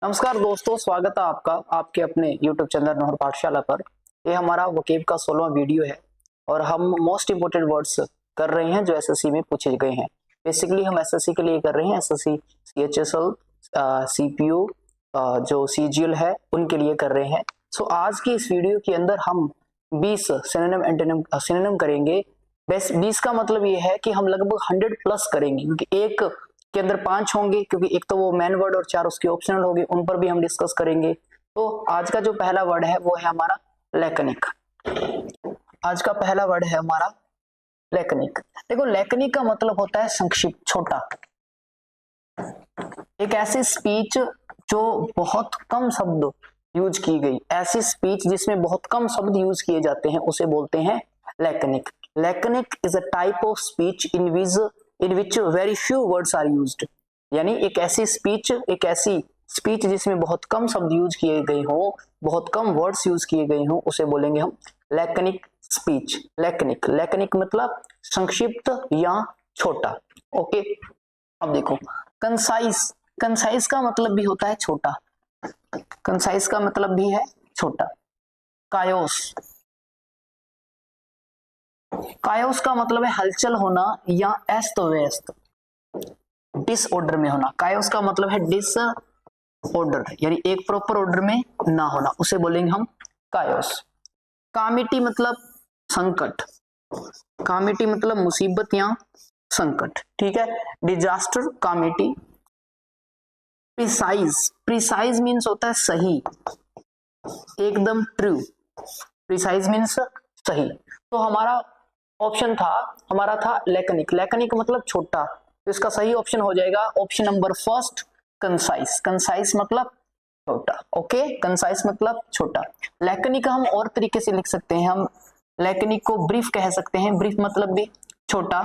नमस्कार दोस्तों, स्वागत है आपका आपके अपने YouTube चंद्र नोहर पाठशाला पर। ये हमारा वोकेब का 16वां वीडियो है और हम मोस्ट इंपोर्टेंट वर्ड्स कर रहे हैं जो एसएससी में पूछे गए हैं। बेसिकली हम एसएससी के लिए कर रहे हैं, एसएससी सीएचएसएल सीपीयू जो सीजीएल है उनके लिए कर रहे हैं। सो आज की इस वीडियो के अंदर हम 20 सिनोनिम एंटोनिम सिनोनिम करेंगे। बस 20 का मतलब ये है कि हम लगभग 100 प्लस करेंगे, क्योंकि एक के अंदर 5 होंगे, क्योंकि एक तो वो मेन वर्ड और 4 उसके ऑप्शनल होंगे, उन पर भी हम डिस्कस करेंगे। तो आज का जो पहला वर्ड है वो है हमारा लैकनिक। आज का पहला वर्ड है हमारा लैकनिक। देखो, लैकनिक का मतलब होता है संक्षिप्त, छोटा। एक ऐसी स्पीच जो बहुत कम शब्द यूज की गई, ऐसी स्पीच जिसमें बहुत कम शब्द यूज किए जाते हैं, उसे बोलते हैं laconic. Laconic is a type of speech in which very few words are used. यानी एक ऐसी स्पीच जिसमें बहुत कम शब्द यूज किए गए हों, बहुत कम वर्ड्स यूज किए गए हों, उसे बोलेंगे हम लैकनिक स्पीच। लैकनिक मतलब संक्षिप्त या छोटा। ओके, अब देखो कंसाइज का मतलब भी होता है छोटा। कंसाइज का मतलब भी है छोटा। कायोस का मतलब है हलचल होना या अस्त व्यस्त, डिसऑर्डर में होना। कायोस का मतलब है डिसऑर्डर, यानी एक प्रॉपर ऑर्डर में ना होना, उसे बोलेंगे हम कायोस। कामिटी मतलब संकट, कामिटी मतलब मुसीबत या संकट, ठीक है। डिजास्टर, कामिटी। प्रिसाइज मीन्स होता है सही, एकदम ट्रू। प्रिसाइज मीन्स सही। तो हमारा ऑप्शन हमारा था लैकनिक मतलब छोटा, तो इसका सही ऑप्शन हो जाएगा option number first, concise. Concise मतलब छोटा। ओके, कंसाइज मतलब छोटा। लैकनिक हम और तरीके से लिख सकते हैं, हम लैकनिक को ब्रीफ कह सकते हैं। ब्रीफ मतलब भी छोटा,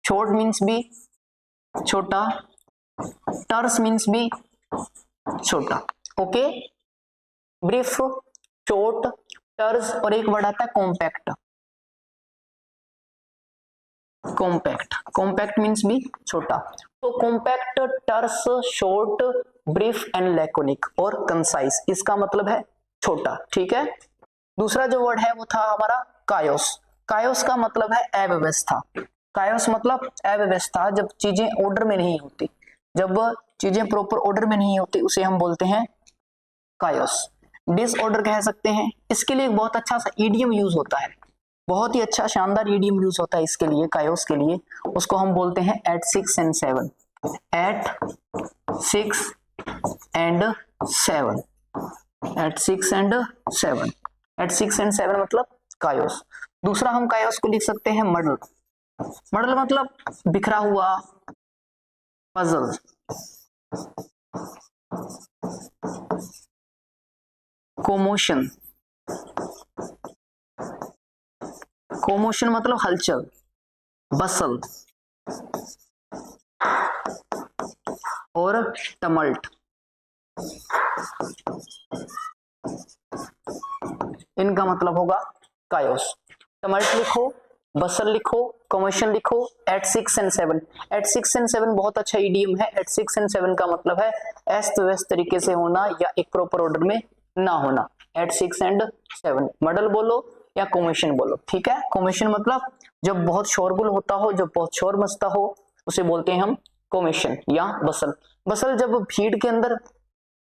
शॉर्ट मीन्स भी छोटा, टर्स मीन्स भी छोटा। ओके, ब्रीफ, शॉर्ट, टर्स और एक वर्ड आता है कॉम्पैक्ट। कॉम्पैक्ट मीन्स भी छोटा। तो compact, terse, short, brief and laconic और कंसाइज, इसका मतलब है छोटा, ठीक है। दूसरा जो वर्ड है वो था हमारा कायोस। कायोस का मतलब है अव्यवस्था। कायोस मतलब अव्यवस्था, जब चीजें ऑर्डर में नहीं होती, जब चीजें प्रॉपर ऑर्डर में नहीं होती, उसे हम बोलते हैं कायोस। डिसऑर्डर कह सकते हैं। इसके लिए एक बहुत अच्छा सा ईडियम यूज होता है, बहुत ही अच्छा शानदार ईडियम यूज होता है इसके लिए, कायोस के लिए। उसको हम बोलते हैं at 6 and 7। At 6 and 7, at 6 and 7, at 6 and 7 मतलब कायोस। दूसरा हम कायोस को लिख सकते हैं मडल। मडल मतलब बिखरा हुआ, पजल। कोमोशन, कोमोशन मतलब हलचल, बसल और टमल्ट, इनका मतलब होगा कायोस। टमल्ट लिखो, बसल लिखो, कमोशन लिखो, एट 6 and 7। एट 6 and 7 बहुत अच्छा ईडियम है। एट 6 and 7 का मतलब है अस्त व्यस्त तरीके से होना या एक प्रॉपर ऑर्डर में ना होना। एट 6 and 7 मॉडल बोलो या कमोशन बोलो, ठीक है। कमोशन मतलब जब बहुत शोरगुल होता हो, जब बहुत शोर मचता हो, उसे बोलते हैं हम कमोशन या बसल। बसल जब भीड़ के अंदर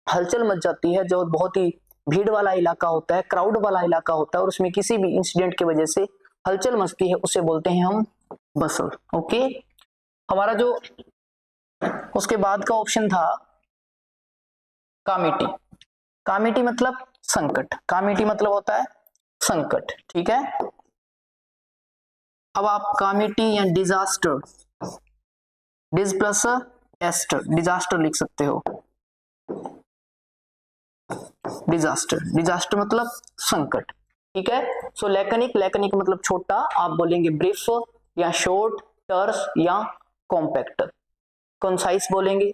हलचल मच जाती है, जो बहुत ही भीड़ वाला इलाका होता है, क्राउड वाला इलाका होता है, और उसमें किसी भी इंसिडेंट की वजह से हलचल मचती है, उसे बोलते हैं हम बसल। ओके, हमारा जो उसके बाद का ऑप्शन था कामिटी। कामिटी मतलब संकट, कामिटी मतलब होता है संकट, ठीक है। अब आप कामिटी या डिजास्टर, डिज प्लस एस्टर, डिजास्टर लिख सकते हो। डिजास्टर मतलब संकट, ठीक है। सो लैकनिक मतलब छोटा, आप बोलेंगे ब्रीफ या शॉर्ट, टर्स या कॉम्पैक्ट। कंसाइज बोलेंगे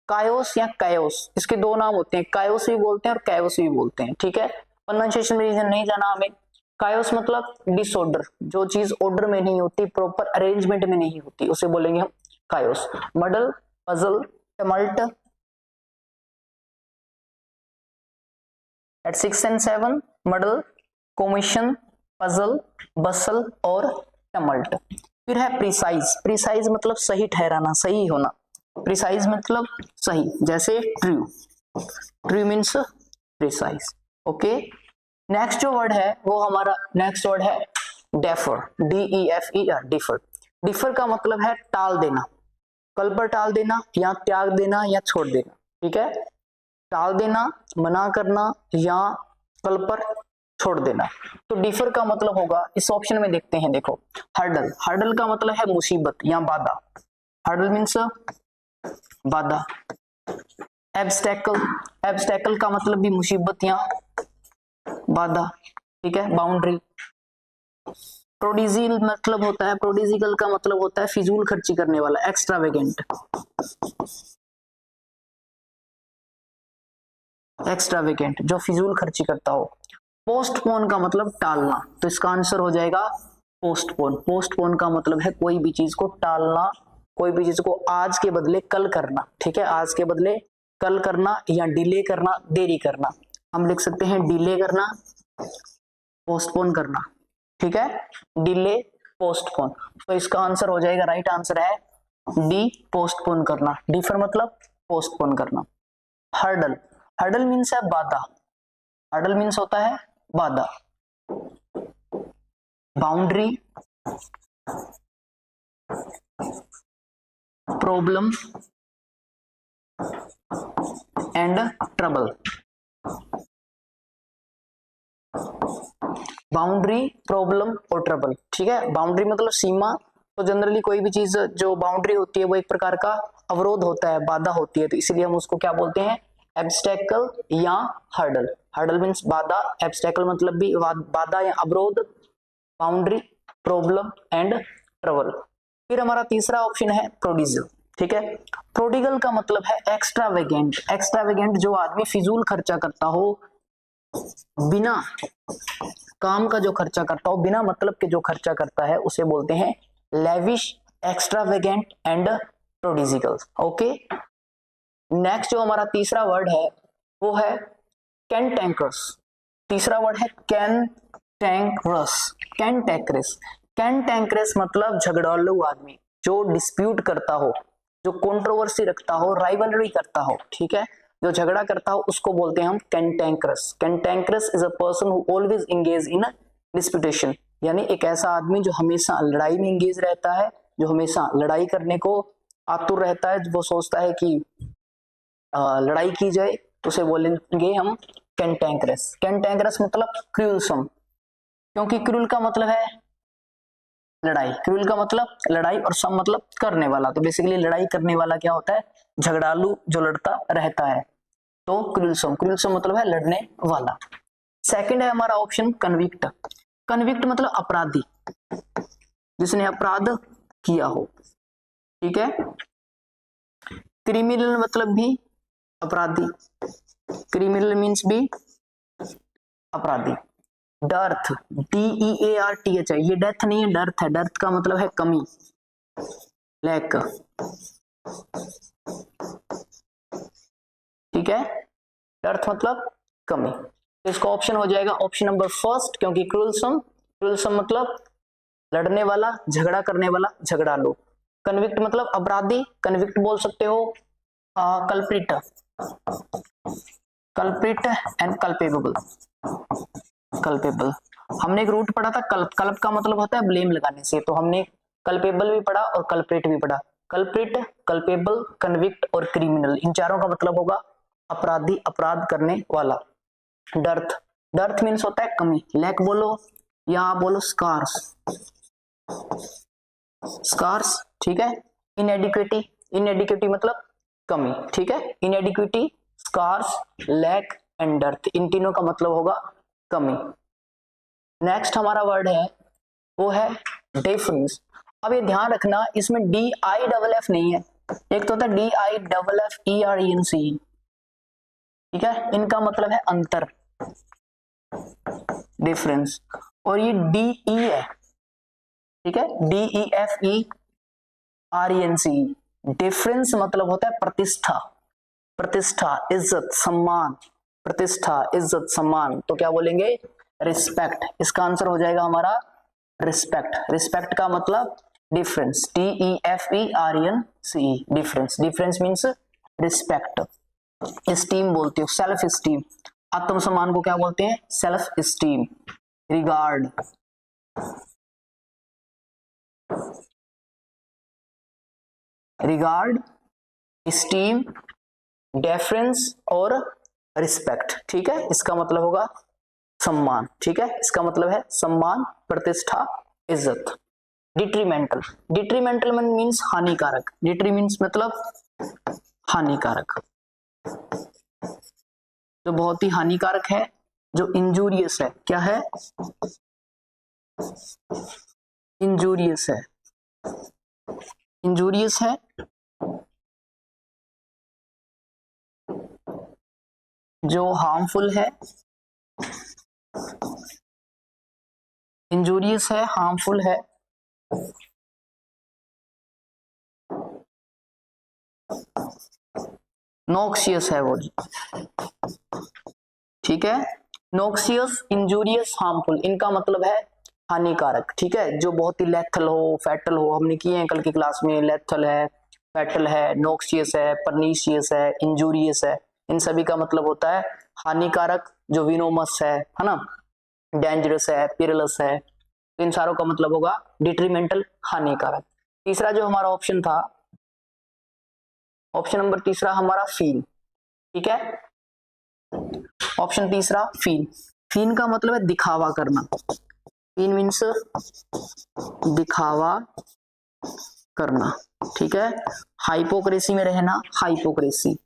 कायोस या कायोस, इसके दो नाम होते हैं, कायोस भी बोलते हैं और कायोस भी बोलते हैं, ठीक है। प्रोनाउंसिएशन में रीजन नहीं जाना हमें। कायोस मतलब डिसऑर्डर, जो चीज ऑर्डर में नहीं होती, प्रॉपर अरेंजमेंट में नहीं होती, उसे बोलेंगे हम कायोस। मडल, puzzle, टमल्ट eight 6 and 7, मडल, commission, puzzle, बसल और टमल्ट। फिर है प्रिसाइज। प्रिसाइज मतलब सही ठहराना, सही होना। प्रिसाइज मतलब सही, जैसे true. True means precise. Okay, next जो वर्ड है वो हमारा नेक्स्ट वर्ड है डेफर। DEFER, differ. डिफर का मतलब है टाल देना, कल पर टाल देना या त्याग देना या छोड़ देना। ठीक है, टाल देना, मना करना या कल पर छोड़ देना। तो डिफर का मतलब होगा, इस ऑप्शन में देखते हैं, देखो हर्डल। हर्डल का मतलब है मुसीबत या बाधा। हर्डल मीन्स बाधा। एब्स्टेकल, एब्स्टेकल का मतलब भी मुसीबत या बाधा। ठीक है, बाउंड्री। प्रोडिजिल मतलब होता है, प्रोडिजिकल का मतलब होता है फिजूल खर्ची करने वाला, एक्स्ट्रावेगेंट। एक्स्ट्रावेगेंट जो फिजूल खर्ची करता हो। पोस्टपोन का मतलब टालना, तो इसका आंसर हो जाएगा पोस्टपोन। पोस्टपोन का मतलब है कोई भी चीज को टालना, कोई भी चीज को आज के बदले कल करना। ठीक है, आज के बदले कल करना या डिले करना, देरी करना। हम लिख सकते हैं डिले करना, पोस्टपोन करना। ठीक है, डिले, पोस्टपोन। तो इसका आंसर हो जाएगा, राइट आंसर है डी, पोस्टपोन करना। डिफर मतलब पोस्टपोन करना। हर्डल, हर्डल मीन्स है बाधा। हर्डल मीन्स होता है बाधा। Boundary, problem and trouble. Boundary, problem और ट्रबल। ठीक है, बाउंड्री मतलब सीमा। तो जनरली कोई भी चीज जो बाउंड्री होती है वो एक प्रकार का अवरोध होता है, बाधा होती है, तो इसीलिए हम उसको क्या बोलते हैं, एब्स्टेकल या हर्डल। हर्डल मीन्स बाधा, एब्स्टेकल मतलब भी बाधा या अवरोध, बाउंड्री, प्रॉब्लम एंड ट्रबल। फिर हमारा तीसरा ऑप्शन है प्रोडिगल। ठीक है, प्रोडिगल का मतलब है एक्स्ट्रावेगेंट। एक्स्ट्रावेगेंट जो आदमी फिजूल खर्चा करता हो, बिना काम का जो खर्चा करता हो, बिना मतलब के जो खर्चा करता है, उसे बोलते हैं lavish, extravagant and prodigal. Okay, next जो हमारा तीसरा वर्ड है वो है कैंटैंकरस। तीसरा वर्ड है कैंटैंकरस। कैंटैंकरस, कैंटैंकरस मतलब झगड़ालू आदमी, जो डिस्प्यूट करता हो, जो कंट्रोवर्सी रखता हो, राइवलरी करता हो। ठीक है, जो झगड़ा करता हो उसको बोलते हैं हम cantankerous. Cantankerous is a person who always engage in disputation, यानी एक ऐसा आदमी जो हमेशा लड़ाई में एंगेज रहता है, जो हमेशा लड़ाई करने को आतुर रहता है, वो सोचता है कि लड़ाई की जाए, उसे बोलेंगे हम कैंटैंकरस। कैंटैंकरस मतलब क्रूलसम, क्योंकि क्रूल का मतलब है लड़ाई। क्रूल का मतलब लड़ाई और सम मतलब करने वाला, तो बेसिकली लड़ाई करने वाला क्या होता है, झगड़ालू जो लड़ता रहता है, तो क्रूलसम। क्रूलसम मतलब है लड़ने वाला। सेकंड है हमारा ऑप्शन कन्विक्ट। कन्विक्ट मतलब अपराधी, जिसने अपराध किया हो। ठीक है, क्रिमिनल मतलब भी अपराधी, क्रिमिनल मीन्स भी अपराधी। डर्थ, DEARTH है, ये डेथ नहीं है, डर्थ है। डर्थ का मतलब है कमी, लैक। ठीक है, डर्थ मतलब कमी। तो इसका ऑप्शन हो जाएगा ऑप्शन नंबर फर्स्ट, क्योंकि क्रूलसम, क्रूलसम मतलब लड़ने वाला, झगड़ा करने वाला, झगड़ालू। कन्विक्ट मतलब अपराधी, कन्विक्ट बोल सकते हो culprit, culprit and culpable. Culpable, हमने एक रूट पढ़ा था, कल्प का मतलब होता है ब्लेम लगाने से, तो हमने कल्पेबल भी पढ़ा और कल्प्रिट भी पढ़ा। कल्प्रिट, कल्पेबल, कन्विक्ट और क्रिमिनल, इन चारों का मतलब होगा अपराधी, अपराध करने वाला। डर्थ, डर्थ मीन्स होता है कमी, लैक बोलो या आप बोलो स्कार्स, स्कार्स। ठीक है, इनएडिक्विटी, इनएडिक्विटी मतलब कमी। ठीक है, इनएडिक्विटी, स्कार्स, लैक एंड डर्थ, इन तीनों का मतलब होगा कमी। नेक्स्ट हमारा वर्ड है वो है डिफरेंस। अब ये ध्यान रखना, इसमें DIFF नहीं है, एक तो होता है DIFFERENC। ठीक है, इनका मतलब है अंतर, डिफरेंस। और ये DE है। ठीक है, DEFERENC, डिफरेंस मतलब होता है प्रतिष्ठा, प्रतिष्ठा, इज्जत, सम्मान, प्रतिष्ठा, इज्जत, सम्मान, तो क्या बोलेंगे? रिस्पेक्ट। इसका आंसर हो जाएगा हमारा रिस्पेक्ट। रिस्पेक्ट का मतलब difference, DEFERENCE, difference. Difference means respect. Esteem बोलते हो, सेल्फ एस्टीम। आत्मसम्मान को क्या बोलते हैं? Self esteem. Regard, regard, esteem, deference और रिस्पेक्ट। ठीक है, इसका मतलब होगा सम्मान। ठीक है, इसका मतलब है सम्मान, प्रतिष्ठा, इज्जत। डिट्रीमेंटल, डिट्रीमेंटल मीन्स हानिकारक। डिट्री मीन्स मतलब हानिकारक, जो बहुत ही हानिकारक है, जो इंजूरियस है। क्या है? इंजूरियस है, इंजूरियस है, जो हार्मफुल है, इंजूरियस है, हार्मफुल है, नॉक्सियस है वो। ठीक है, नॉक्सियस, इंजूरियस, हार्मफुल, इनका मतलब है हानिकारक। ठीक है, जो बहुत ही लेथल हो, फैटल हो, हमने किए हैं कल की क्लास में, लेथल है, फैटल है, नॉक्सियस है, परनीशियस है, इंजूरियस है, इन सभी का मतलब होता है हानिकारक, जो विनोमस है ना, डेंजरस है, पिरलस है, इन सारों का मतलब होगा डिट्रीमेंटल, हानिकारक। तीसरा जो हमारा ऑप्शन था, ऑप्शन नंबर तीसरा हमारा फील। ठीक है, ऑप्शन तीसरा फील। फील का मतलब है दिखावा करना। फील मीन्स दिखावा करना। ठीक है, हाइपोक्रेसी में रहना, हाइपोक्रेसी,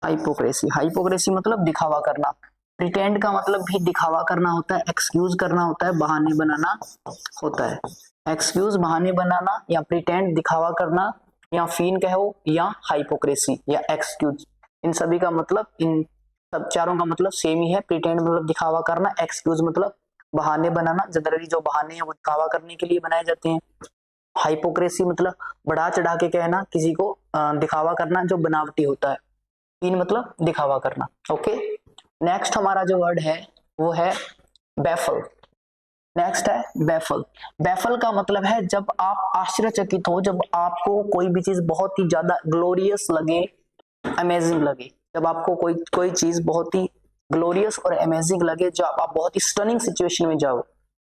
हाइपोक्रेसी, हाइपोक्रेसी मतलब दिखावा करना। प्रिटेंड का मतलब भी दिखावा करना होता है, एक्सक्यूज करना होता है, बहाने बनाना होता है। एक्सक्यूज, बहाने बनाना, या प्रिटेंड, दिखावा करना, या फीन कहो, या हाइपोक्रेसी, या एक्सक्यूज, इन सभी का मतलब, इन सब चारों का मतलब सेम ही है। प्रिटेंड मतलब दिखावा करना, एक्सक्यूज मतलब बहाने बनाना, जनरली जो बहाने हैं वो दिखावा करने के लिए बनाए जाते हैं। हाइपोक्रेसी मतलब बढ़ा चढ़ा के कहना, किसी को दिखावा करना, जो बनावटी होता है। फीन मतलब दिखावा करना। ओके, नेक्स्ट हमारा जो वर्ड है वो है बैफल। नेक्स्ट है बैफल। बैफल का मतलब है जब आप आश्चर्यचकित हो, जब आपको कोई भी चीज बहुत ही ज्यादा ग्लोरियस लगे, अमेजिंग लगे, जब आपको कोई चीज बहुत ही ग्लोरियस और अमेजिंग लगे, जब आप बहुत ही स्टनिंग सिचुएशन में जाओ,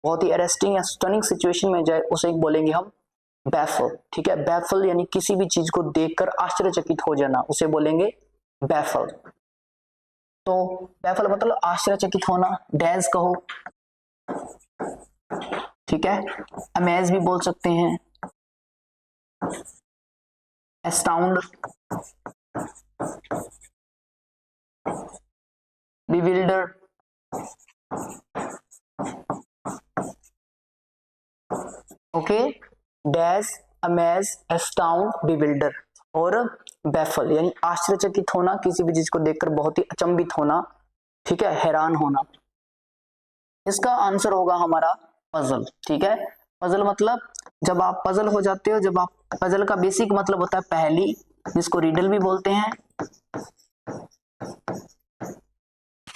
बहुत ही अरेस्टिंग या स्टनिंग सिचुएशन में जाए, उसे बोलेंगे हम बैफल। ठीक है, बैफल यानी किसी भी चीज को देखकर आश्चर्यचकित हो जाना, उसे बोलेंगे बैफल। तो बैफल मतलब आश्चर्यचकित होना, डैज कहो। ठीक है, अमेज भी बोल सकते हैं, astound, bewilder, okay, daze, amaze, astound, bewilder और बैफल यानी आश्चर्यचकित होना, किसी भी चीज को देखकर बहुत ही अचंभित होना। ठीक है, हैरान होना। इसका आंसर होगा हमारा पजल। ठीक है, पजल मतलब जब आप पजल हो जाते हो, जब आप, पजल का बेसिक मतलब होता है पहेली, जिसको रिडल भी बोलते हैं,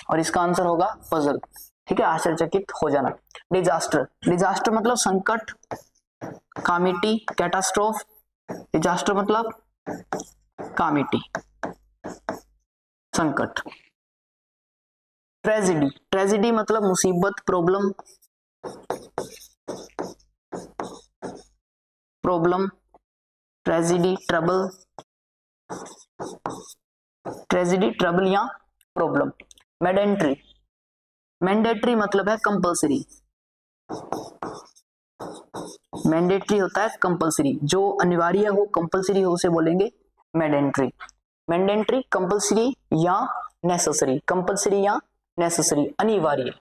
और इसका आंसर होगा पजल। ठीक है, आश्चर्यचकित हो जाना। डिजास्टर, डिजास्टर मतलब संकट, कामिटी, कैटास्ट्रोफ। डिजास्टर मतलब कामिटी, संकट। ट्रेजिडी, ट्रेजिडी मतलब मुसीबत, problem, problem, tragedy, trouble, tragedy, trouble या प्रॉब्लम। मैंडेटरी, मैंडेटरी मतलब है कंपल्सरी, मैंडेटरी होता है कंपल्सरी, जो अनिवार्य हो, कंपल्सरी हो, उसे बोलेंगे मैंडेटरी। मैंडेटरी, कंपल्सरी या नेसेसरी, कंपल्सरी या नेसेसरी, अनिवार्य,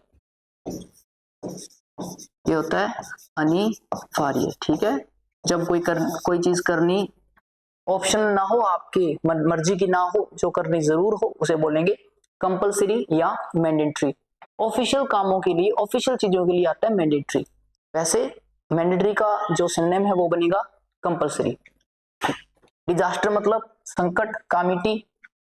ये होता है अनिवार्य। ठीक है, जब कोई चीज करनी ऑप्शन ना हो, आपके मर्जी की ना हो, जो करनी जरूर हो, उसे बोलेंगे कंपल्सरी या मैंडेटरी। ऑफिशियल कामों के लिए, ऑफिशियल चीजों के लिए आता है मैंडेटरी। वैसे मैंडेटरी का जो सिनोनिम है वो बनेगा कंपलसरी। डिजास्टर मतलब संकट, कामिटी,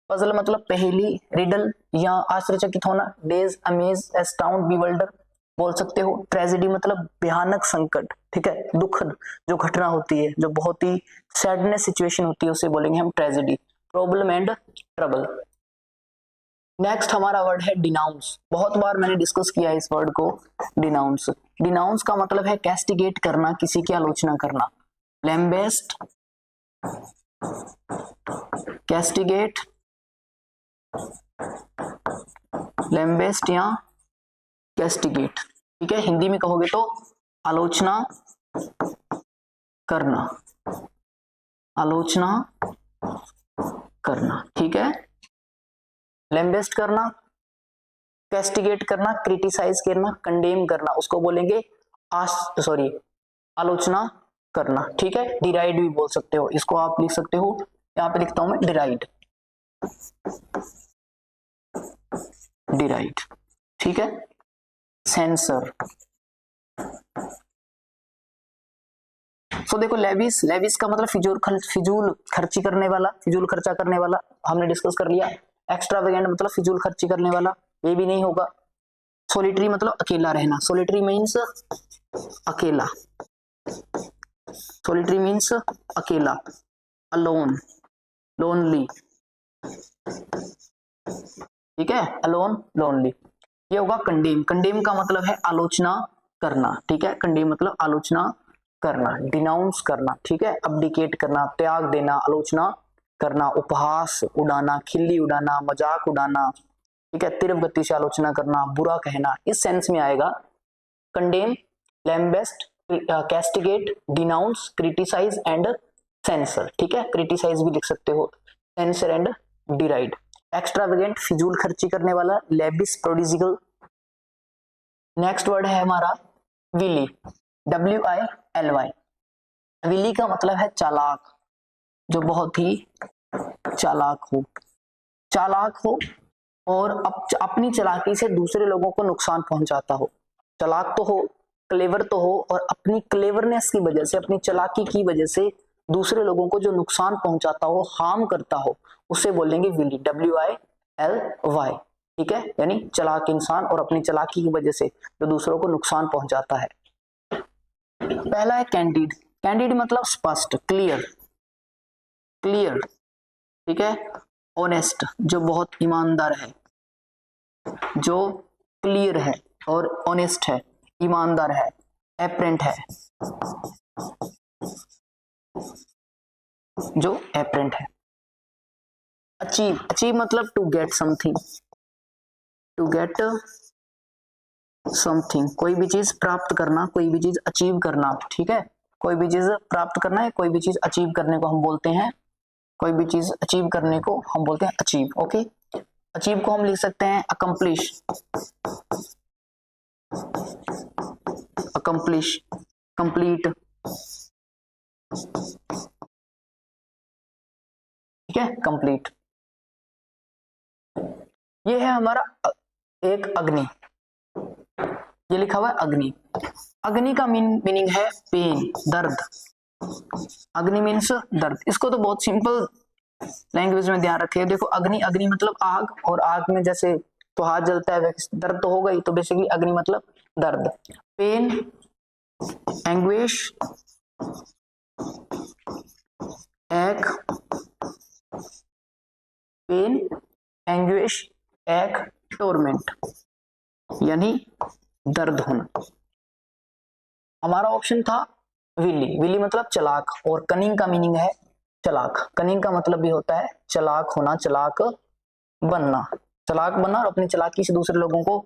पजल मतलब पहेली, रिडल या आश्चर्यचकित होना, डेज, अमेज, एस्टाउंड, बिवल्डर बोल सकते हो। ट्रेजेडी मतलब भयानक संकट, ठीक है, दुखद जो घटना होती है, जो बहुत ही सैडनेस सिचुएशन होती है, उसे बोलेंगे हम tragedy. Problem and trouble. Next हमारा वर्ड है डिनाउंस। बहुत बार मैंने डिस्कस किया है इस वर्ड को, डिनाउंस। डिनाउंस का मतलब है कैस्टिगेट करना, किसी की आलोचना करना। लैम्बेस्ट, कैस्टिगेट, लैम्बेस्ट या कैस्टिगेट, ठीक है। हिंदी में कहोगे तो आलोचना करना, आलोचना करना, ठीक है। लैम्बेस्ट करना, कैस्टिगेट करना, क्रिटिसाइज करना, कंडेम करना, उसको बोलेंगे आलोचना करना, ठीक है। डिराइड भी बोल सकते हो इसको, आप लिख सकते हो, यहां पे लिखता हूं मैं डिराइड, डिराइड, ठीक है। सेंसर। देखो लेविस, लेविस का मतलब फिजूल खर्ची करने वाला, फिजूल खर्चा करने वाला, हमने डिस्कस कर लिया। एक्स्ट्रावेगेंट मतलब फिजूल खर्ची करने वाला, ये भी नहीं होगा। सोलिटरी मतलब अकेला रहना, सोलिटरी मीन्स अकेला, सोलिटरी मीन्स अकेला, अलोन, लोनली, ठीक है, अलोन, लोनली। ये होगा कंडेम। कंडेम का मतलब है आलोचना करना, ठीक है, कंडेम मतलब आलोचना करना, डिनाउंस करना, ठीक है, अब्डिकेट करना, त्याग देना, आलोचना करना, उपहास उड़ाना, खिल्ली उड़ाना, मजाक उड़ाना, ठीक है, तीव्र गति से आलोचना करना, बुरा कहना, इस सेंस में आएगा condemn, lambaste, castigate, denounce, criticise and censure, ठीक है। क्रिटिसाइज भी लिख सकते हो, सेंसर एंड डिराइड। एक्स्ट्रावेगेंट फिजूल खर्ची करने वाला, लेविस प्रोडिजिकल। नेक्स्ट वर्ड है हमारा विली, WILY। विली का मतलब है चालाक, जो बहुत ही चालाक हो, चालाक हो और अपनी चालाकी से दूसरे लोगों को नुकसान पहुंचाता हो। चालाक तो हो, क्लेवर तो हो, और अपनी क्लेवरनेस की वजह से, अपनी चालाकी की वजह से दूसरे लोगों को जो नुकसान पहुंचाता हो, हार्म करता हो, उसे बोलेंगे विली, WILY, ठीक है, यानी चालाक इंसान और अपनी चालाकी की वजह से जो दूसरों को नुकसान पहुंचाता है। पहला है कैंडिड। कैंडिड मतलब स्पष्ट, क्लियर, क्लियर, ठीक है। ऑनेस्ट, जो बहुत ईमानदार है, जो क्लियर है और ऑनेस्ट है, ईमानदार है। एपरेंट है, जो एपरेंट है। अचीव, अचीव मतलब to get something, to get something, कोई भी चीज प्राप्त करना, कोई भी चीज अचीव करना, ठीक है। कोई भी चीज प्राप्त करना है, कोई भी चीज अचीव करने को हम बोलते हैं, कोई भी चीज अचीव करने को हम बोलते हैं अचीव, ओके। अचीव को हम लिख सकते हैं अकम्प्लिश, अकम्प्लिश, कंप्लीट, ठीक है, कंप्लीट। ये है हमारा एक अग्नि, ये लिखा हुआ है अग्नि। अग्नि का मीनिंग है पेन, दर्द। अग्नि मीन्स दर्द। इसको तो बहुत सिंपल लैंग्वेज में ध्यान रखिए। देखो अग्नि, अग्नि मतलब आग, और आग में जैसे तो हाथ जलता है, दर्द तो होगा ही, तो बेसिकली अग्नि मतलब दर्द। पेन, एंग्विश, एक, पेन, एंग्विश, एक, टोरमेंट, यानी दर्द होना। हमारा ऑप्शन था विली। विली मतलब चालाक, और कनिंग का मीनिंग है चालाक। कनिंग का मतलब भी होता है चालाक होना, चालाक बनना, चालाक बनना, और अपनी चालाकी से दूसरे लोगों को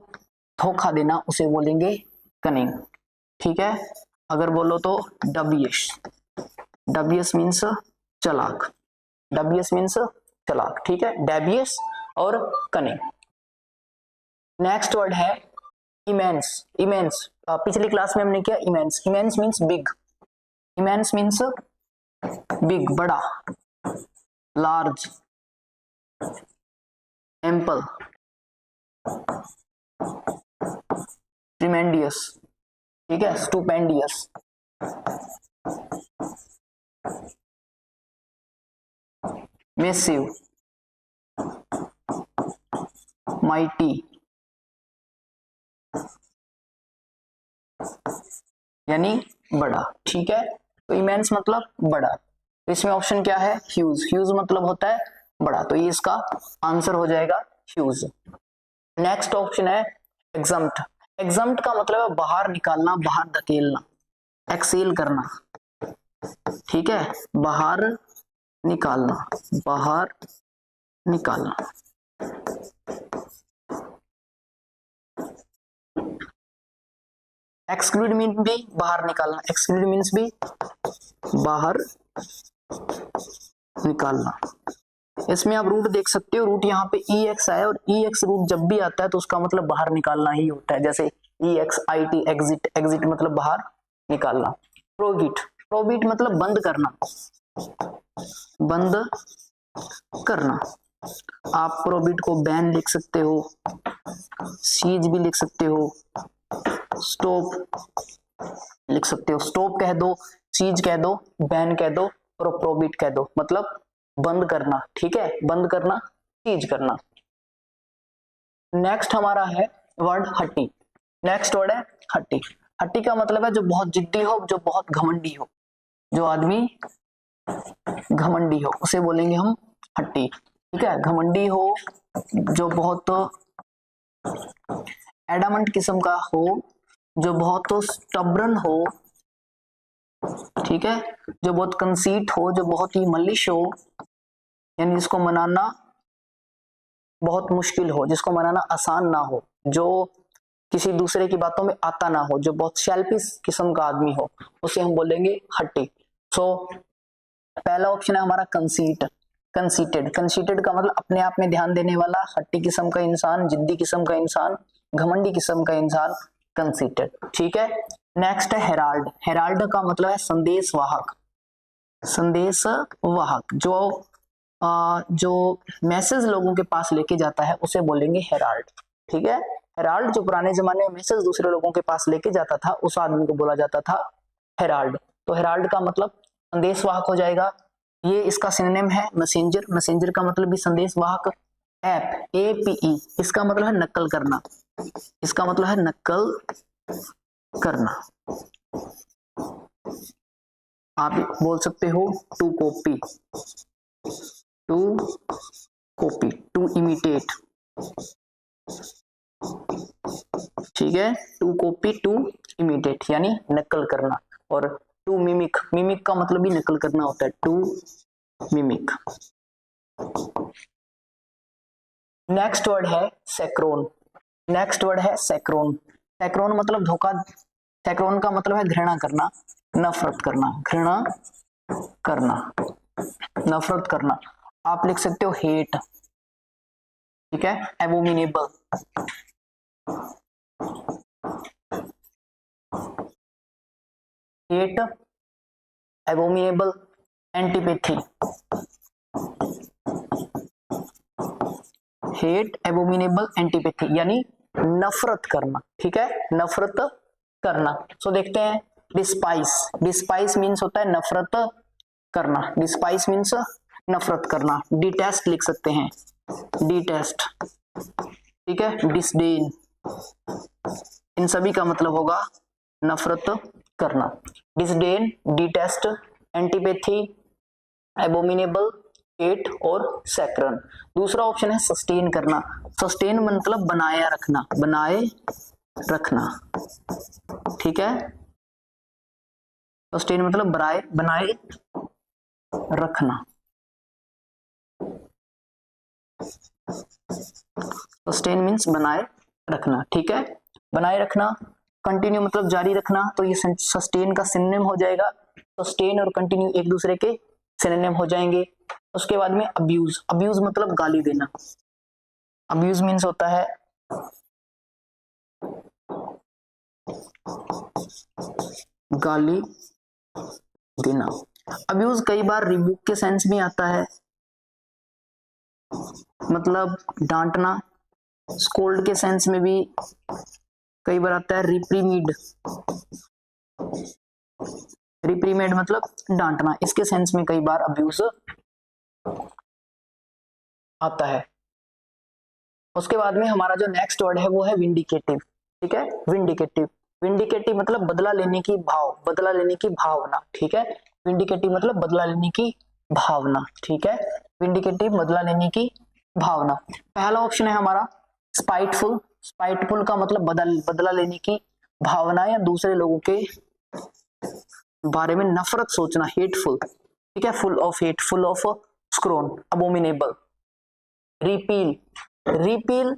धोखा देना, उसे बोलेंगे कनिंग, ठीक है। अगर बोलो तो डबियस, डबियस मीन्स चालाक, डबियस मीन्स चालाक, ठीक है, डेबियस और कनिंग। नेक्स्ट वर्ड है इमेंस। इमेंस पिछली क्लास में हमने किया immense. Immense means big, immense means big, बड़ा, लार्ज, एम्पल, ट्रिमेंडियस, ठीक है, स्टुपेंडियस, massive, mighty, यानी बड़ा। ठीक है, तो इमेंस मतलब बड़ा, तो इसमें ऑप्शन क्या है, ह्यूज। ह्यूज मतलब होता है बड़ा, तो ये इसका आंसर हो जाएगा ह्यूज। नेक्स्ट ऑप्शन है एग्जम्प्ट। एग्जम्प्ट का मतलब है बाहर निकालना, बाहर धकेलना, एक्सेल करना। ठीक है, बाहर निकालना, बाहर निकालना। एक्सक्लूड मीन भी बाहर निकालना, एक्सक्लूड मीन्स भी बाहर निकालना। इसमें आप रूट देख सकते हो, रूट यहाँ पे ई एक्स आया, और ई एक्स रूट जब भी आता है तो उसका मतलब बाहर निकालना ही होता है, जैसे E X I T, exit. Exit मतलब बाहर निकालना। प्रोहिबिट, प्रोहिबिट मतलब बंद करना, बंद करना। आप प्रोहिबिट को बैन लिख सकते हो, सीज भी लिख सकते हो, स्टॉप लिख सकते हो। स्टॉप कह दो, सीज कह दो, बैन कह दो, और प्रोहिबिट कह दो, मतलब बंद करना। ठीक है, बंद करना, सीज करना। नेक्स्ट हमारा है वर्ड हट्टी। नेक्स्ट वर्ड है हट्टी। हट्टी का मतलब है जो बहुत जिद्दी हो, जो बहुत घमंडी हो। जो आदमी घमंडी हो उसे बोलेंगे हम हट्टी। ठीक है, घमंडी हो, जो बहुत एडामंट किस्म का हो, जो बहुत स्टबरन हो। ठीक है, जो बहुत कंसीट हो, जो बहुत ही मलिश हो, यानी जिसको मनाना बहुत मुश्किल हो, जिसको मनाना आसान ना हो, जो किसी दूसरे की बातों में आता ना हो, जो बहुत सेल्फिश किस्म का आदमी हो, उसे हम बोलेंगे हट्टी। सो पहला ऑप्शन है हमारा कंसीट, कंसीटेड। कंसीटेड का मतलब अपने आप में ध्यान देने वाला, हट्टी किस्म का इंसान, जिद्दी किस्म का इंसान, घमंडी किस्म का इंसान, कंसीटेड। ठीक है, नेक्स्ट है हेराल्ड। हेराल्ड का मतलब है संदेश वाहक। संदेश वाहक, जो मैसेज लोगों के पास लेके जाता है उसे बोलेंगे हेराल्ड। ठीक है, हेराल्ड जो पुराने जमाने में मैसेज दूसरे लोगों के पास लेके जाता था, उस आदमी को बोला जाता था हेराल्ड। तो हेराल्ड का मतलब संदेशवाहक हो जाएगा। ये इसका सिनोनिम है मैसेंजर। मैसेंजर का मतलब भी संदेशवाहक। ऐप, एपीई, इसका मतलब है नकल करना, इसका मतलब है नकल करना। आप बोल सकते हो to copy, to copy, to imitate. ठीक है, टू कॉपी, टू इमिटेट यानी नकल करना। और टू मिमिक, मिमिक का मतलब भी नकल करना होता है, टू मिमिक। नेक्स्ट वर्ड है सैक्रोन। नेक्स्ट वर्ड है सैक्रोन। सैक्रोन मतलब धोखा। सैक्रोन का मतलब है घृणा करना, नफरत करना, घृणा करना, नफरत करना। आप लिख सकते हो हेट। ठीक है, abominable, hate, abominable, antipathy. Hate, abominable, antipathy यानी नफरत करना। ठीक है, नफरत करना। सो देखते हैं डिस्पाइस। डिस्पाइस मीन्स होता है नफरत करना, डिस्पाइस मीन्स नफरत करना। डिटेस्ट लिख सकते हैं, डिटेस्ट। ठीक है, डिसडेन, इन सभी का मतलब होगा नफरत करना। Disdain, detest, antipathy, abominable, hate और सैक्रन। दूसरा ऑप्शन है सस्टेन करना। सस्टेन मतलब बनाया रखना, बनाए रखना। ठीक है, सस्टेन मतलब बनाए रखना। सस्टेन मीन्स बनाए रखना। ठीक है, बनाए रखना। कंटिन्यू मतलब जारी रखना, तो ये सस्टेन का सिनोनिम हो जाएगा। सस्टेन और कंटिन्यू एक दूसरे के सिनोनिम हो जाएंगे। उसके बाद में अब्यूज। अब्यूज मतलब गाली देना। अब्यूज मीन्स होता है गाली देना। अब्यूज कई बार रिबुक के सेंस में आता है, मतलब डांटना। स्कोल्ड के सेंस में भी कई बार आता है, रिप्रीमिड। रिप्रीमेंड मतलब डांटना, इसके सेंस में कई बार अब्यूज आता है। उसके बाद में हमारा जो नेक्स्ट वर्ड है वो है विंडिकेटिव। ठीक है, विंडिकेटिव, विंडिकेटिव मतलब बदला लेने की भाव, बदला लेने की भावना। ठीक है, विंडिकेटिव मतलब बदला लेने की भावना। ठीक है, विंडिकेटिव बदला लेने की भावना। पहला ऑप्शन है हमारा स्पाइटफुल। स्पाइटफुल का मतलब बदला लेने की भावना या दूसरे लोगों के बारे में नफरत सोचना, हेटफुल। ठीक है, full of hate, full of scorn, abominable. Repeal, repeal,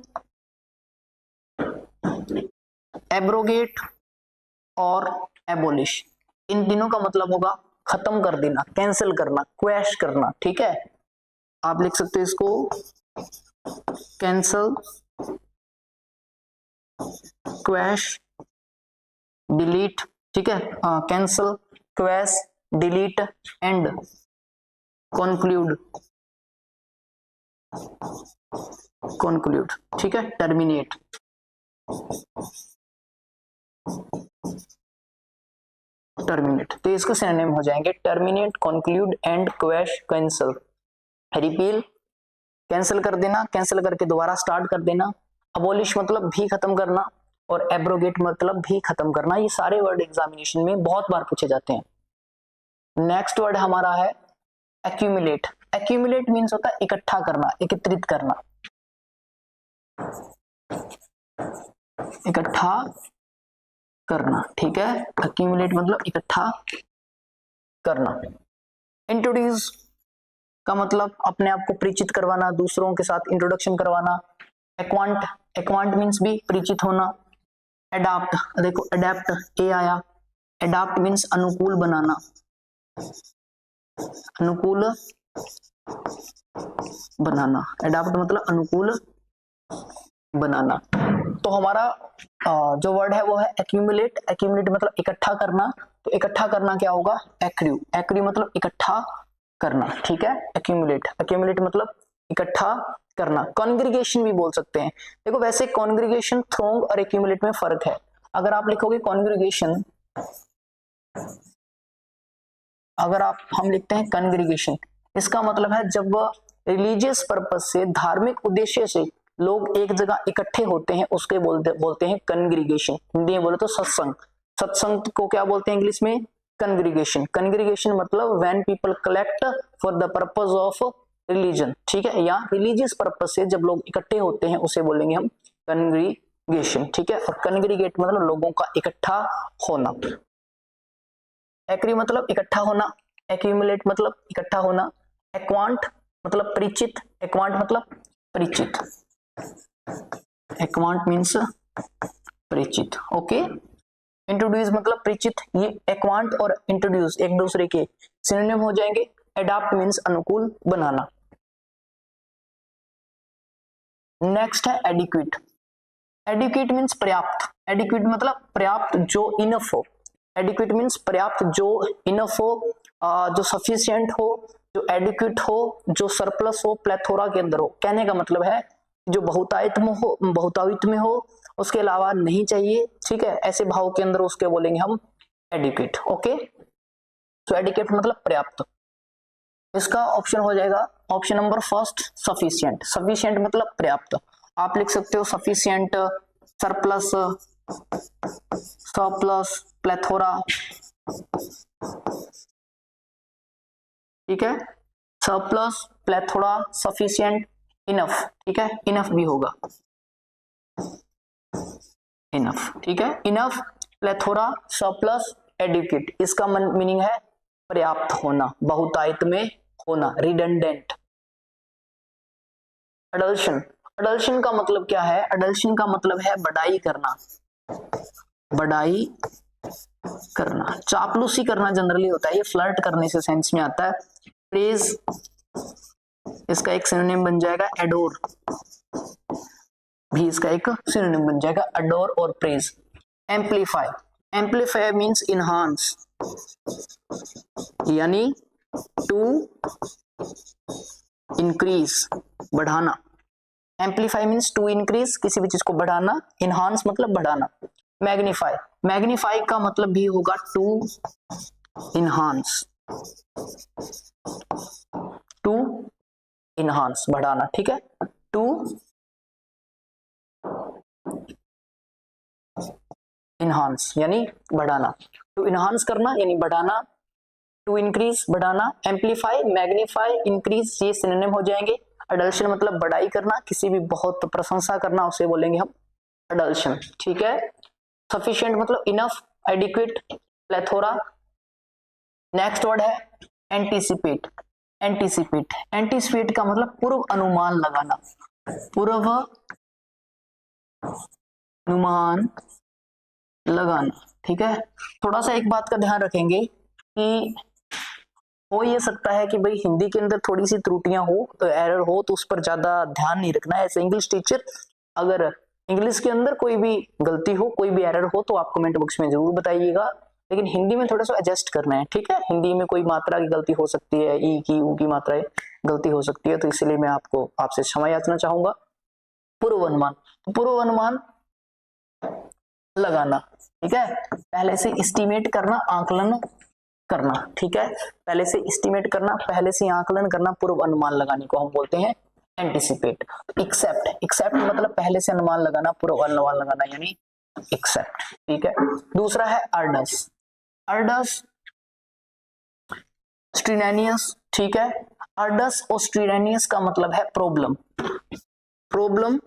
abrogate और एबोलिश, इन तीनों का मतलब होगा खत्म कर देना, कैंसिल करना, क्वैश करना। ठीक है, आप लिख सकते हो इसको कैंसल, क्वैश, डिलीट। ठीक है, cancel, quash, delete and conclude, conclude. ठीक है, टर्मिनेट, टर्मिनेट। तो इसके सिनोनिम हो जाएंगे terminate, conclude and quash, cancel. Repeal cancel कर देना, कैंसिल करके दोबारा स्टार्ट कर देना। अबोलिश मतलब भी खत्म करना, और एब्रोगेट मतलब भी खत्म करना। ये सारे वर्ड एग्जामिनेशन में बहुत बार पूछे जाते हैं। नेक्स्ट वर्ड हमारा है एक्यूमुलेट। एक्यूमुलेट मीन्स होता है इकट्ठा करना, एकत्रित करना, इकट्ठा करना। ठीक है, एक्यूमुलेट मतलब इकट्ठा करना। इंट्रोड्यूस का मतलब अपने आप को परिचित करवाना, दूसरों के साथ इंट्रोडक्शन करवाना। एक्वांट, एक्वांट मीन्स भी परिचित होना। एडाप्ट, देखो अडेप्ट ए आया, एडाप्ट मीन्स अनुकूल बनाना, अनुकूल बनाना। एडाप्ट मतलब अनुकूल बनाना। तो हमारा जो वर्ड है वो है एक्यूमुलेट। एक्यूमुलेट मतलब इकट्ठा करना, तो इकट्ठा करना क्या होगा, एक्रू। एक्रू मतलब इकट्ठा करना। ठीक है, एक्यूमुलेट, एक्यूमुलेट मतलब इकट्ठा करना। कॉन्ग्रीगेशन भी बोल सकते हैं। देखो वैसे कॉन्ग्रीगेशन, थ्रोंग और एक्यूमुलेट में फर्क है। अगर आप लिखोगे कॉन्ग्रीगेशन, अगर आप हम लिखते हैं कॉन्ग्रीगेशन, इसका मतलब है जब रिलीजियस पर्पज से, धार्मिक उद्देश्य से लोग एक जगह इकट्ठे होते हैं, उसके बोलते हैं कॉन्ग्रीगेशन। हिंदी में बोले तो सत्संग। सत्संग को क्या बोलते हैं इंग्लिश में, कॉन्ग्रीगेशन। कॉन्ग्रीगेशन मतलब when people collect for the purpose of religion. ठीक है, या रिलीजियस पर्पज से जब लोग इकट्ठे होते हैं उसे बोलेंगे हम कॉन्ग्रीगेशन। ठीक है, और कॉन्ग्रीगेट मतलब लोगों का इकट्ठा होना। एक्री मतलब इकट्ठा होना, एक्यूमुलेट मतलब इकट्ठा होना। एक्वांट मतलब परिचित, एक्वांट मतलब परिचित, एक्वांट मीन्स परिचित। ओके, इंट्रोड्यूस मतलब परिचित। ये एक्वांट और इंट्रोड्यूस एक दूसरे के सिनोनिम हो जाएंगे। एडाप्ट मीन्स अनुकूल बनाना। नेक्स्ट है एडिक्वेट। एडिक्वेट मीन्स पर्याप्त। एडिक्वेट मतलब पर्याप्त, जो इनफ हो। एडिक्वेट मीन्स पर्याप्त, जो इनफ हो, जो सफिशिएंट हो, जो एडिक्वेट हो, जो सरप्लस हो, प्लेथोरा के अंदर हो। कहने का मतलब है जो बहुतायत में हो, बहुतायत में हो, उसके अलावा नहीं चाहिए। ठीक है, ऐसे भाव के अंदर उसके बोलेंगे हम एडिक्वेट। ओके, तो एडिक्वेट मतलब पर्याप्त। इसका ऑप्शन हो जाएगा option number first sufficient. Sufficient मतलब पर्याप्त। आप लिख सकते हो सफिशिएंट, सरप्लस, सरप्लस, प्लेथोरा। ठीक है, सरप्लस, प्लेथोरा, सफिशिएंट, इनफ। ठीक है, इनफ भी होगा, इनफ। ठीक है, इनफ, प्लेथोरा, सरप्लस, एडिक्वेट। इसका मीनिंग है पर्याप्त होना, बहुतायत में होना, रिडंडेंट। अडल्शन, अडल्शन का मतलब क्या है, अडल्शन का मतलब है बढ़ाई करना, बढ़ाई करना। चापलूसी करना जनरली होता है, ये फ्लर्ट करने से सेंस में आता है। प्रेज, इसका एक सिनोनिम बन जाएगा एडोर, भी इसका एक सिनोनिम बन जाएगा अडोर और praise. Amplify, amplify means enhance, यानी टू इंक्रीज, बढ़ाना। एम्पलीफाई मींस टू इंक्रीज, किसी भी चीज को बढ़ाना। इनहांस मतलब बढ़ाना। मैग्नीफाई, मैग्नीफाई का मतलब भी होगा टू इनहांस, टू इनहांस बढ़ाना, ठीक है, टू इनहांस यानी बढ़ाना, टू इनहांस करना यानी बढ़ाना, टू इंक्रीज बढ़ाना, एम्पलीफाई, मैग्नीफाई, इंक्रीज ये सिनोनिम हो जाएंगे। अडल्शन मतलब बढ़ाई करना, किसी भी बहुत प्रशंसा करना उसे बोलेंगे हम अडल्शन, ठीक है। सफिशिएंट मतलब enough, adequate, plethora. Next word है एंटीसिपेट, एंटीसिपेट, एंटीसिपेट का मतलब पूर्व अनुमान लगाना, पूर्व अनुमान लगाना, ठीक है। थोड़ा सा एक बात का ध्यान रखेंगे कि हो ये सकता है कि भाई हिंदी के अंदर थोड़ी सी त्रुटियां हो, तो एरर हो, तो उस पर ज्यादा ध्यान नहीं रखना है। एज इंग्लिश टीचर अगर इंग्लिश के अंदर कोई भी गलती हो, कोई भी एरर हो, तो आप कमेंट बॉक्स में जरूर बताइएगा, लेकिन हिंदी में थोड़ा सा एडजस्ट करना है, ठीक है। हिंदी में कोई मात्रा की गलती हो सकती है, ई की ऊ की मात्रा गलती हो सकती है, तो इसलिए मैं आपको आपसे क्षमा याचना चाहूंगा। पूर्व अनुमान, पूर्व अनुमान लगाना, ठीक है, पहले से एस्टिमेट करना, आकलन करना, ठीक है, पहले से एस्टिमेट करना, पहले से आकलन करना, पूर्व अनुमान लगाने को हम बोलते हैं एंटीसिपेट। एक्सेप्ट, एक्सेप्ट मतलब पहले से अनुमान लगाना, पूर्व अनुमान लगाना यानी एक्सेप्ट, ठीक है। दूसरा है अर्डस, अर्डस स्ट्रीनेनियस, ठीक है। अर्डस और स्ट्रीनेनियस का मतलब है प्रॉब्लम, प्रॉब्लम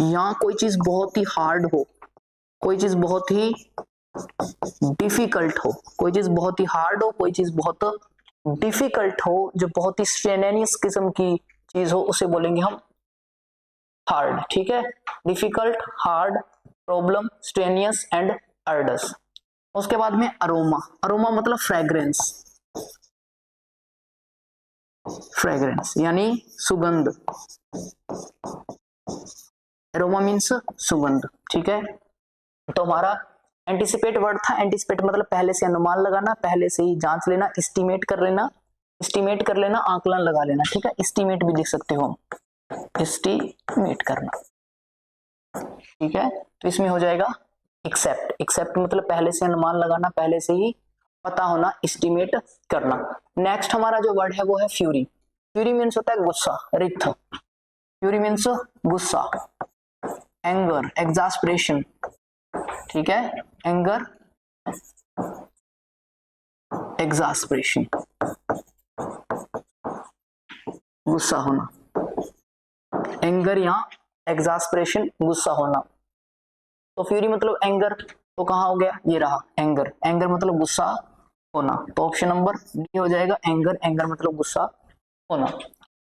या कोई चीज बहुत ही हार्ड हो, कोई चीज बहुत ही डिफिकल्ट हो, कोई चीज बहुत ही हार्ड हो, कोई चीज बहुत डिफिकल्ट हो, जो बहुत ही स्ट्रेनियस किस्म की चीज हो, उसे बोलेंगे हम हार्ड, ठीक है। Difficult, hard, problem, strenuous and arduous. उसके बाद में अरोमा, अरोमा मतलब फ्रेग्रेंस, फ्रेग्रेंस यानी सुगंध, अरोमा मीन्स सुगंध, ठीक है। तो हमारा एंटीसिपेट वर्ड था, एंटीसिपेट मतलब पहले से अनुमान लगाना, पहले से ही जांच लेना, एस्टिमेट कर लेना, एस्टिमेट कर लेना, आकलन लगा लेना, ठीक है। एस्टिमेट भी लिख सकते हो, एस्टिमेट करना, ठीक है। तो इसमें हो जाएगा एक्सेप्ट, एक्सेप्ट मतलब पहले से अनुमान लगाना, पहले से ही पता होना, एस्टिमेट करना। नेक्स्ट हमारा जो वर्ड है वो है फ्यूरी, फ्यूरी मीन्स होता है गुस्सा, रिथ, फ्यूरी मीन्स गुस्सा, एंगर, एग्जास्परेशन, ठीक है, एंगर, एग्जास्परेशन, गुस्सा होना, एंगर या एग्जास्परेशन, गुस्सा होना। तो फ्यूरी मतलब एंगर, तो कहां हो गया, ये रहा एंगर, एंगर मतलब गुस्सा होना, तो ऑप्शन नंबर डी हो जाएगा एंगर, एंगर मतलब गुस्सा होना।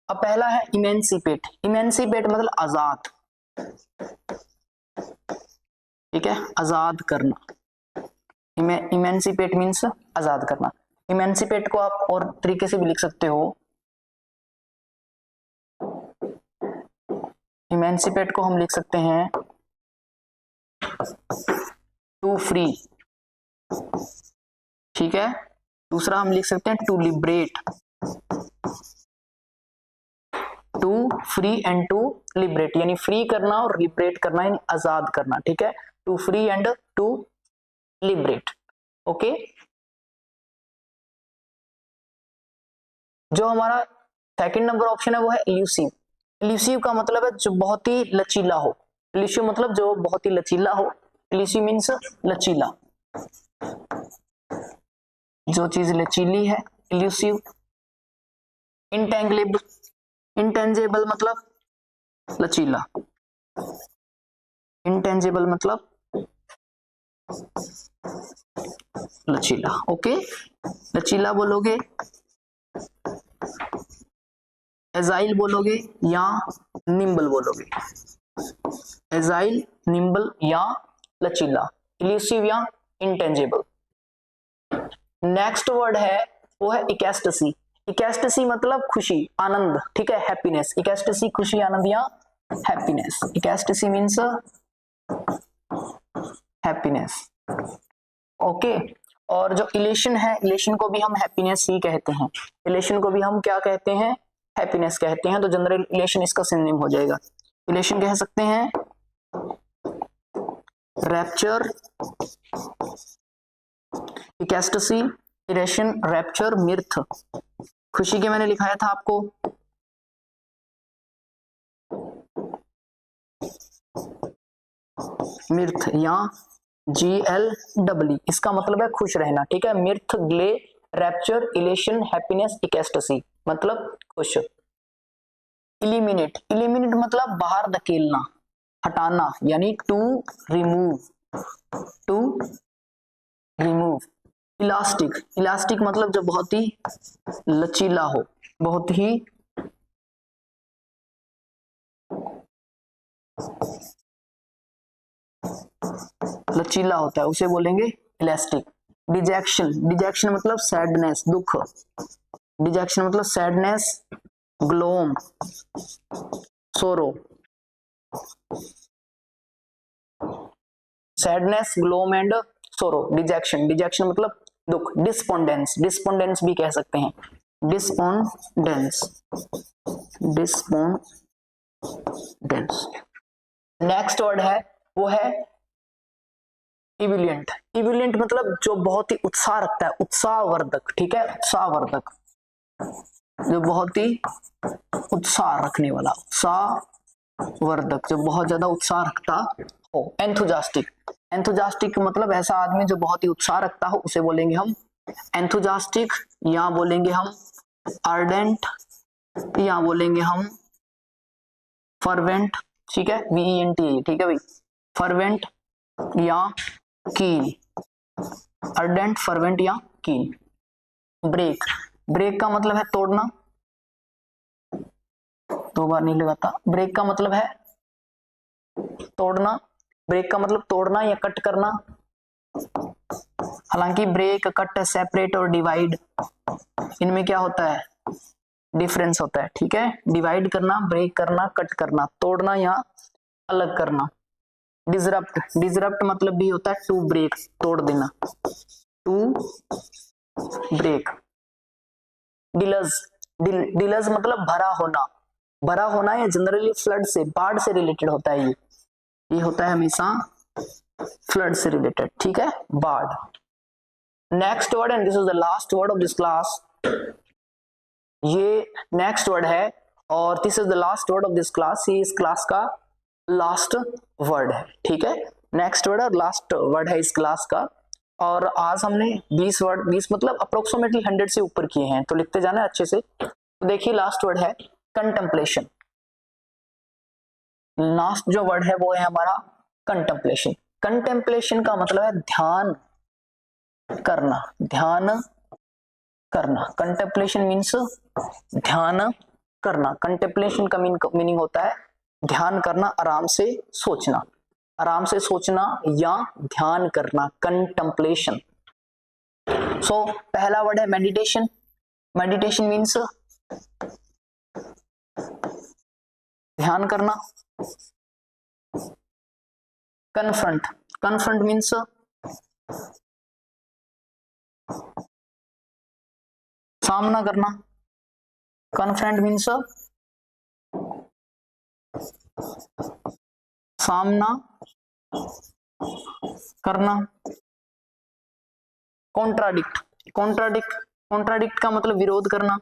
अब पहला है इमेंसिपेट, इमेंसिपेट मतलब आजाद, ठीक है, आजाद करना, इमेंसिपेट मीन्स आजाद करना। इमेंसिपेट को आप और तरीके से भी लिख सकते हो, इमेंसिपेट को हम लिख सकते हैं टू फ्री, ठीक है। दूसरा हम लिख सकते हैं to liberate, to free and to liberate यानी फ्री करना और लिबरेट करना यानी आजाद करना, ठीक है, to free and to liberate, okay. जो हमारा सेकंड नंबर ऑप्शन है वो है इल्यूसिव, इल्यूसिव का मतलब है जो बहुत ही लचीला हो, इल्यूसिव मतलब जो बहुत ही लचीला हो, इल्यूसिव मीन्स लचीला, जो चीज लचीली है, इल्यूसिव। इंटेंगलेबल, इंटेंजेबल मतलब लचीला, इंटेंजेबल मतलब लचीला, ओके। लचीला बोलोगे, एजाइल बोलोगे या निम्बल बोलोगे, एजाइल, निम्बल या लचीला, इल्यूसिव या इंटेंजेबल। नेक्स्ट वर्ड है वो है इकेस्टसी, इकेस्टसी मतलब खुशी, आनंद, ठीक है, हैप्पीनेस, इकेस्टसी खुशी, आनंद या हैप्पीनेस, इकेस्टसी मीन्स हैप्पीनेस, ओके। और जो इलेशन है, इलेशन को भी हम हैप्पीनेस ही कहते हैं, इलेशन को भी हम क्या कहते हैं, हैप्पीनेस कहते हैं, तो जनरल इलेशन इसका सिनोनिम हो जाएगा, इलेशन कह सकते हैं रैप्चर, इकेस्टसी, इरेशन, रैप्चर, मिर्थ। खुशी के मैंने लिखाया था आपको, मिर्थ या GLEE, इसका मतलब है खुश रहना, ठीक है। Mirth, glee, rapture, elation, happiness, ecstasy मतलब खुश। इलिमिनेट, इलिमिनेट मतलब बाहर धकेलना, हटाना, यानी to remove, to remove. Elastic, elastic मतलब जो बहुत ही लचीला हो, बहुत ही लचीला होता है, उसे बोलेंगे इलास्टिक। डिजेक्शन, डिजेक्शन मतलब सैडनेस, दुख। डिजेक्शन मतलब sadness, gloom, sorrow. Sadness, gloom and sorrow, dejection. Dejection मतलब दुख। डिस्पोंडेंस, डिस्पोंडेंस भी कह सकते हैं, डिस्पोंडेंस, डिस्पोंडेंस। नेक्स्ट वर्ड है वो है इबुलेंट। इबुलेंट मतलब जो बहुत ही उत्साह रखता है, उत्साहवर्धक, ठीक है, उत्साहवर्धक, जो बहुत ही उत्साह रखने वाला, उत्साहवर्धक, जो बहुत ज्यादा उत्साह रखता हो। एंथुजास्टिक, एंथुजास्टिक मतलब ऐसा आदमी जो बहुत ही उत्साह रखता हो, उसे बोलेंगे हम एंथुजास्टिक, या बोलेंगे हम आर्डेंट, या बोलेंगे हम फर्वेंट, ठीक है, VENT, ठीक है भाई, फर्वेंट या कीन, अर्डेंट, फर्वेंट या कीन। ब्रेक, ब्रेक का मतलब है तोड़ना, दो बार नहीं लगाता। ब्रेक का मतलब है तोड़ना, ब्रेक का मतलब तोड़ना या कट करना। हालांकि ब्रेक, कट, सेपरेट और डिवाइड, इनमें क्या होता है, डिफरेंस होता है, ठीक है। डिवाइड करना, ब्रेक करना, कट करना, तोड़ना या अलग करना। डिसरप्ट, डिसरप्ट मतलब भी होता है टू ब्रेक, तोड़ देना, टू ब्रेक। डिलज, डिलज मतलब भरा होना, भरा होना या जनरली फ्लड से, बाढ़ से रिलेटेड होता है ये होता है हमेशा फ्लड से रिलेटेड, ठीक है, बाढ़। Next word, and this is the last word of this class, ये नेक्स्ट वर्ड है और this is the last word of this class, ये इस क्लास का लास्ट वर्ड है, ठीक है। नेक्स्ट वर्ड और लास्ट वर्ड है इस क्लास का। और आज हमने 20 वर्ड, 20 मतलब अप्रोक्सीमेटली 100 से ऊपर किए हैं, तो लिखते जाना अच्छे से। तो देखिए लास्ट वर्ड है कंटेम्पलेशन। लास्ट जो वर्ड है वो है हमारा कंटेम्पलेशन। कंटेम्पलेशन का मतलब है ध्यान करना, ध्यान करना। कंटेम्पलेशन मीन्स ध्यान करना। कंटेम्पलेशन का मीनिंग होता है ध्यान करना, आराम से सोचना, आराम से सोचना या ध्यान करना, कंटेम्पलेशन। सो पहला वर्ड है मेडिटेशन। मेडिटेशन मीन्स ध्यान करना। कन्फ्रंट, कन्फ्रंट मीन्स सामना करना। कन्फ्रंट मीन्स सामना करना। कॉन्ट्राडिक्ट, कॉन्ट्राडिक्ट, कॉन्ट्राडिक्ट का मतलब विरोध करना,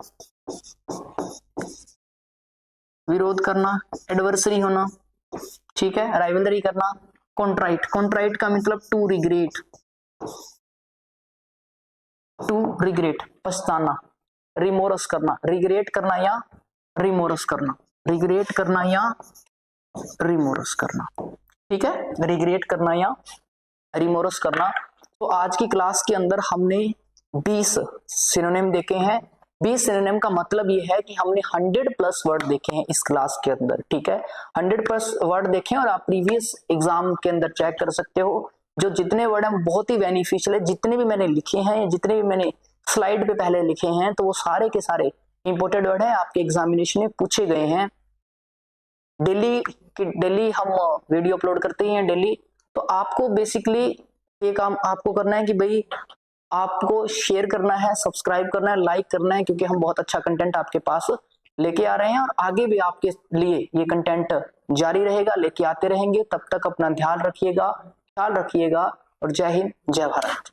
विरोध करना, एडवर्सरी होना, ठीक है, राइवलरी करना। कॉन्ट्राइट, कॉन्ट्राइट का मतलब टू रिग्रेट, टू रिग्रेट पछताना। रिमोरस करना, रिग्रेट करना या रिमोरस करना, रिग्रेट करना या रिमोरस करना, ठीक है, रिग्रेट करना या रिमोरस करना। तो आज की क्लास के अंदर हमने 20 सिनोनिम देखे हैं। 20 सिनोनिम का मतलब ये है कि हमने 100+ वर्ड देखे हैं इस क्लास के अंदर, ठीक है, 100+ वर्ड देखे हैं। और आप प्रीवियस एग्जाम के अंदर चेक कर सकते हो, जो जितने वर्ड हैं बहुत ही बेनिफिशियल है, जितने भी मैंने लिखे हैं, जितने भी मैंने स्लाइड पे पहले लिखे हैं, तो वो सारे के सारे इंपोर्टेड वर्ड है, आपके एग्जामिनेशन में पूछे गए हैं। डेली हम वीडियो अपलोड करते हैं डेली। तो आपको बेसिकली ये काम आपको करना है कि भाई आपको शेयर करना है, सब्सक्राइब करना है, लाइक करना है, क्योंकि हम बहुत अच्छा कंटेंट आपके पास लेके आ रहे हैं और आगे भी आपके लिए ये कंटेंट जारी रहेगा, लेके आते रहेंगे। तब तक अपना ध्यान रखिएगा, ख्याल रखिएगा और जय हिंद जय भारत।